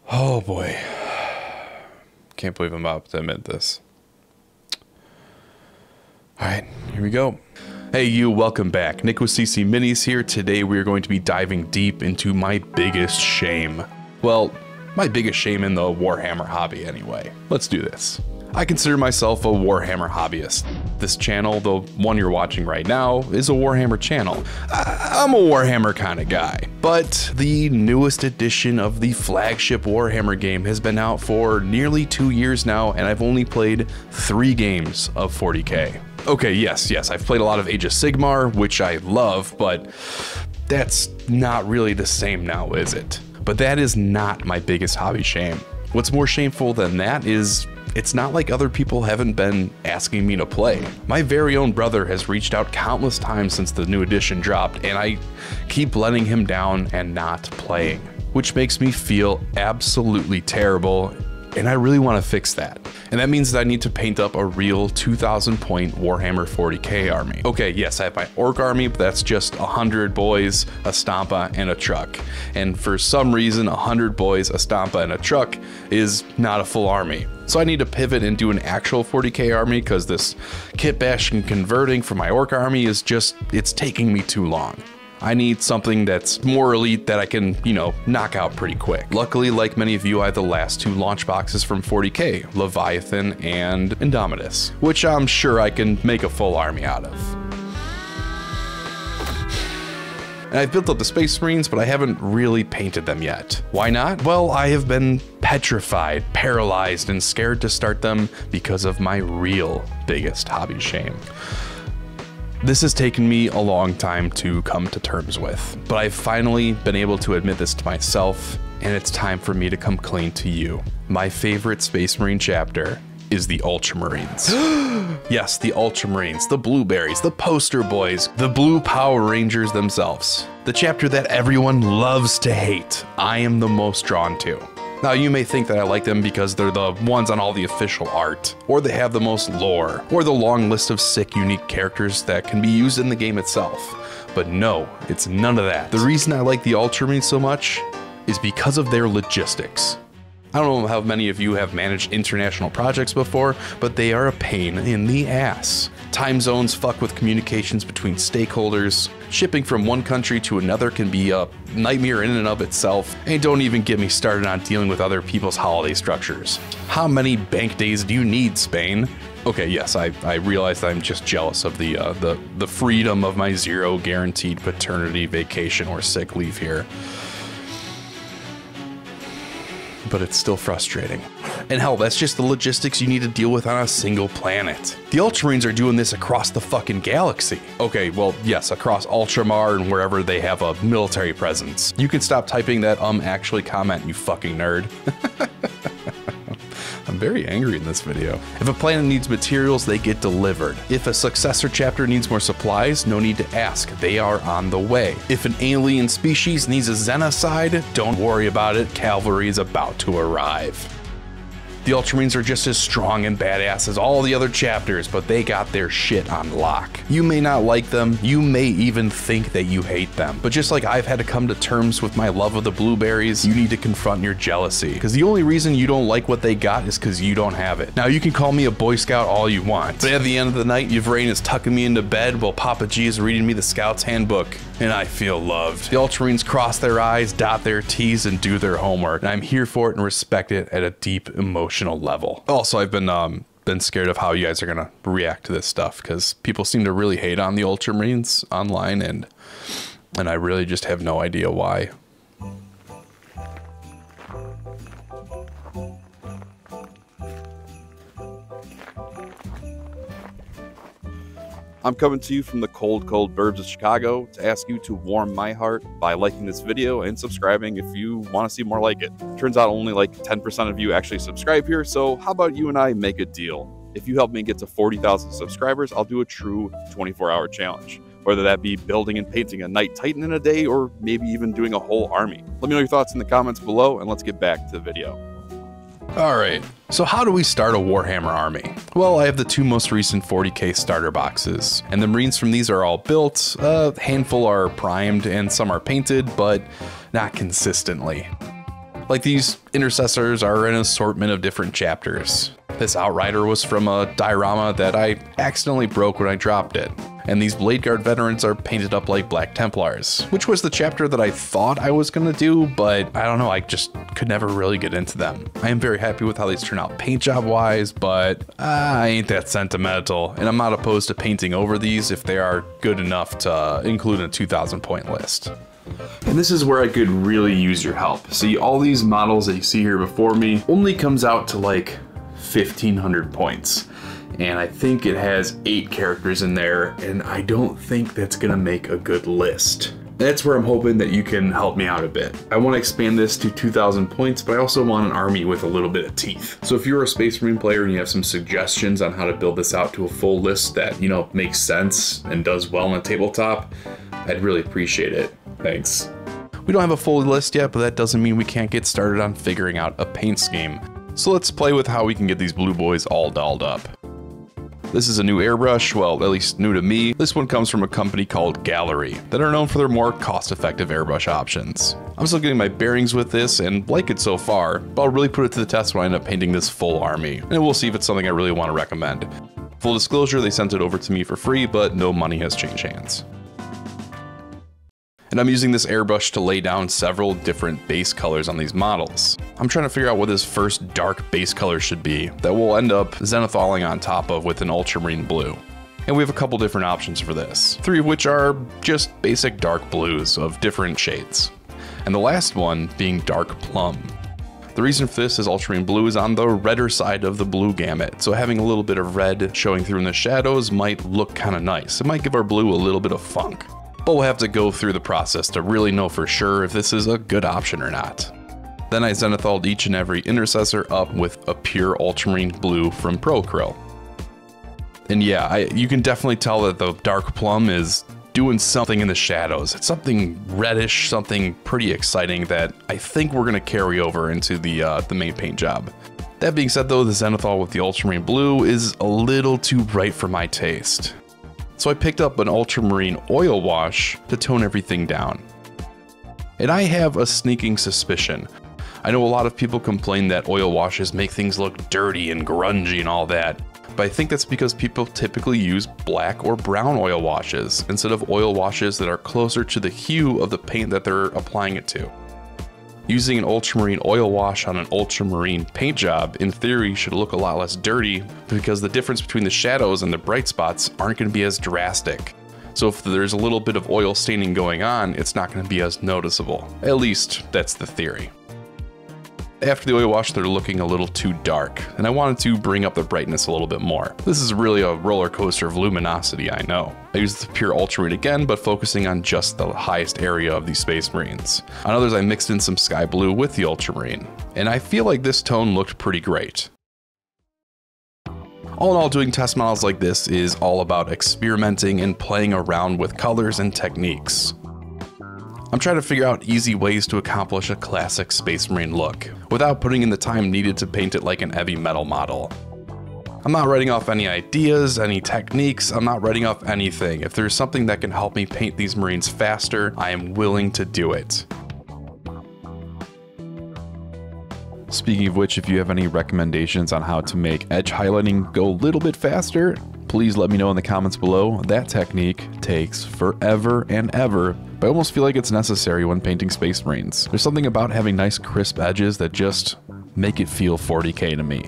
Oh boy. Can't believe I'm about to admit this. Alright, here we go. Hey you, welcome back. Nick with CC Minis here. Today we are going to be diving deep into my biggest shame. Well, my biggest shame in the Warhammer hobby anyway. Let's do this. I consider myself a Warhammer hobbyist. This channel, the one you're watching right now, is a Warhammer channel. I'm a Warhammer kind of guy. But the newest edition of the flagship Warhammer game has been out for nearly 2 years now, and I've only played 3 games of 40k. Okay, yes, I've played a lot of Age of Sigmar, which I love, but that's not really the same now, is it? But that is not my biggest hobby shame. What's more shameful than that is it's not like other people haven't been asking me to play. My very own brother has reached out countless times since the new edition dropped, and I keep letting him down and not playing, which makes me feel absolutely terrible, and I really want to fix that. And that means that I need to paint up a real 2,000 point Warhammer 40k army. Okay, yes, I have my orc army, but that's just 100 boys, a stompa, and a truck. And for some reason, 100 boys, a stompa, and a truck is not a full army. So I need to pivot and do an actual 40k army because this kit bashing converting for my orc army is just, it's taking me too long. I need something that's more elite that I can, knock out pretty quick. Luckily, like many of you, I have the last 2 launch boxes from 40k, Leviathan and Indomitus, which I'm sure I can make a full army out of. And I've built up the Space Marines, but I haven't really painted them yet. Why not? Well, I have been petrified, paralyzed, and scared to start them because of my real biggest hobby shame. This has taken me a long time to come to terms with, but I've finally been able to admit this to myself, and it's time for me to come clean to you. My favorite Space Marine chapter is the Ultramarines. Yes, the Ultramarines, the Blueberries, the poster boys, the Blue Power Rangers themselves. The chapter that everyone loves to hate, I am the most drawn to. Now you may think that I like them because they're the ones on all the official art, or they have the most lore, or the long list of sick, unique characters that can be used in the game itself. But no, it's none of that. The reason I like the Ultramarines so much is because of their logistics. I don't know how many of you have managed international projects before, but they are a pain in the ass. Time zones fuck with communications between stakeholders. Shipping from one country to another can be a nightmare in and of itself. And don't even get me started on dealing with other people's holiday structures. How many bank days do you need, Spain? Okay, yes, I realize that I'm just jealous of the freedom of my 0 guaranteed paternity, vacation, or sick leave here. But it's still frustrating. And hell, that's just the logistics you need to deal with on a single planet. The Ultramarines are doing this across the fucking galaxy. Okay, well, yes, across Ultramar and wherever they have a military presence. You can stop typing that actually comment, you fucking nerd. I'm very angry in this video. If a planet needs materials, they get delivered. If a successor chapter needs more supplies, no need to ask, they are on the way. If an alien species needs a Xenocide, don't worry about it, cavalry is about to arrive. The Ultramarines are just as strong and badass as all the other chapters, but they got their shit on lock. You may not like them, you may even think that you hate them, but just like I've had to come to terms with my love of the Blueberries, you need to confront your jealousy, because the only reason you don't like what they got is because you don't have it. Now you can call me a Boy Scout all you want, but at the end of the night, Yvrain is tucking me into bed while Papa G is reading me the Scout's Handbook, and I feel loved. The Ultramarines cross their I's, dot their T's, and do their homework, and I'm here for it and respect it at a deep emotional level. Also, I've been scared of how you guys are gonna react to this stuff because people seem to really hate on the Ultramarines online, and I really just have no idea why. I'm coming to you from the cold burbs of Chicago to ask you to warm my heart by liking this video and subscribing if you want to see more like it. Turns out only like 10% of you actually subscribe here, so how about you and I make a deal? If you help me get to 40,000 subscribers, I'll do a true 24-hour challenge. Whether that be building and painting a Knight Titan in a day, or maybe even doing a whole army. Let me know your thoughts in the comments below, and let's get back to the video. Alright, so how do we start a Warhammer army? Well, I have the 2 most recent 40k starter boxes, and the Marines from these are all built, a handful are primed, and some are painted, but not consistently. Like these intercessors are an assortment of different chapters. This Outrider was from a diorama that I accidentally broke when I dropped it. And these Blade Guard veterans are painted up like Black Templars, which was the chapter that I thought I was gonna do, but I don't know, I just could never really get into them. I am very happy with how these turn out paint job wise, but I ain't that sentimental, and I'm not opposed to painting over these if they are good enough to include in a 2,000 point list. And this is where I could really use your help. See, all these models that you see here before me only comes out to like 1,500 points. And I think it has 8 characters in there, and I don't think that's gonna make a good list. That's where I'm hoping that you can help me out a bit. I want to expand this to 2,000 points, but I also want an army with a little bit of teeth. So if you're a Space Marine player and you have some suggestions on how to build this out to a full list that, you know, makes sense and does well on a tabletop, I'd really appreciate it. Thanks. We don't have a full list yet, but that doesn't mean we can't get started on figuring out a paint scheme. So let's play with how we can get these blue boys all dolled up. This is a new airbrush, well, at least new to me. This one comes from a company called Gallery that are known for their more cost-effective airbrush options. I'm still getting my bearings with this and like it so far, but I'll really put it to the test when I end up painting this full army, and we'll see if it's something I really want to recommend. Full disclosure, they sent it over to me for free, but no money has changed hands. And I'm using this airbrush to lay down several different base colors on these models. I'm trying to figure out what this first dark base color should be that we'll end up zenithaling on top of with an ultramarine blue. And we have a couple different options for this, 3 of which are just basic dark blues of different shades. And the last one being dark plum. The reason for this is ultramarine blue is on the redder side of the blue gamut, so having a little bit of red showing through in the shadows might look kind of nice. It might give our blue a little bit of funk. But we'll have to go through the process to really know for sure if this is a good option or not. Then I zenithaled each and every intercessor up with a pure ultramarine blue from Procryl. And yeah, you can definitely tell that the dark plum is doing something in the shadows. It's something reddish, something pretty exciting that I think we're gonna carry over into the main paint job. That being said though, the zenithal with the ultramarine blue is a little too bright for my taste. So I picked up an ultramarine oil wash to tone everything down. And I have a sneaking suspicion. I know a lot of people complain that oil washes make things look dirty and grungy and all that, but I think that's because people typically use black or brown oil washes instead of oil washes that are closer to the hue of the paint that they're applying it to. Using an ultramarine oil wash on an ultramarine paint job, in theory, should look a lot less dirty because the difference between the shadows and the bright spots aren't going to be as drastic. So if there's a little bit of oil staining going on, it's not going to be as noticeable. At least, that's the theory. After the oil wash, they're looking a little too dark, and I wanted to bring up the brightness a little bit more. This is really a roller coaster of luminosity, I know. I used the pure ultramarine again, but focusing on just the highest area of these Space Marines. On others, I mixed in some sky blue with the ultramarine, and I feel like this tone looked pretty great. All in all, doing test models like this is all about experimenting and playing around with colors and techniques. I'm trying to figure out easy ways to accomplish a classic Space Marine look, without putting in the time needed to paint it like an heavy metal model. I'm not writing off any ideas, any techniques, I'm not writing off anything. If there's something that can help me paint these Marines faster, I am willing to do it. Speaking of which, if you have any recommendations on how to make edge highlighting go a little bit faster, please let me know in the comments below. That technique takes forever and ever, but I almost feel like it's necessary when painting Space Marines. There's something about having nice crisp edges that just make it feel 40K to me.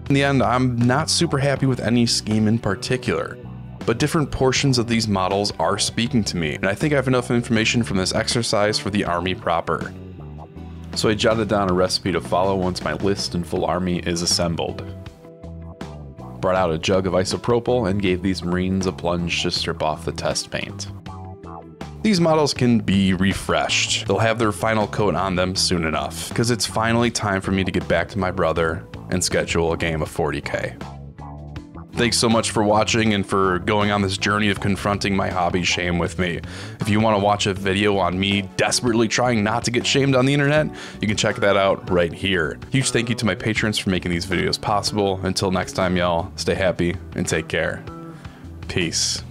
In the end, I'm not super happy with any scheme in particular, but different portions of these models are speaking to me, and I think I have enough information from this exercise for the army proper. So I jotted down a recipe to follow once my list and full army is assembled. Brought out a jug of isopropyl and gave these Marines a plunge to strip off the test paint. These models can be refreshed. They'll have their final coat on them soon enough, because it's finally time for me to get back to my brother and schedule a game of 40K. Thanks so much for watching and for going on this journey of confronting my hobby shame with me. If you want to watch a video on me desperately trying not to get shamed on the internet, you can check that out right here. Huge thank you to my patrons for making these videos possible. Until next time, y'all, stay happy and take care. Peace.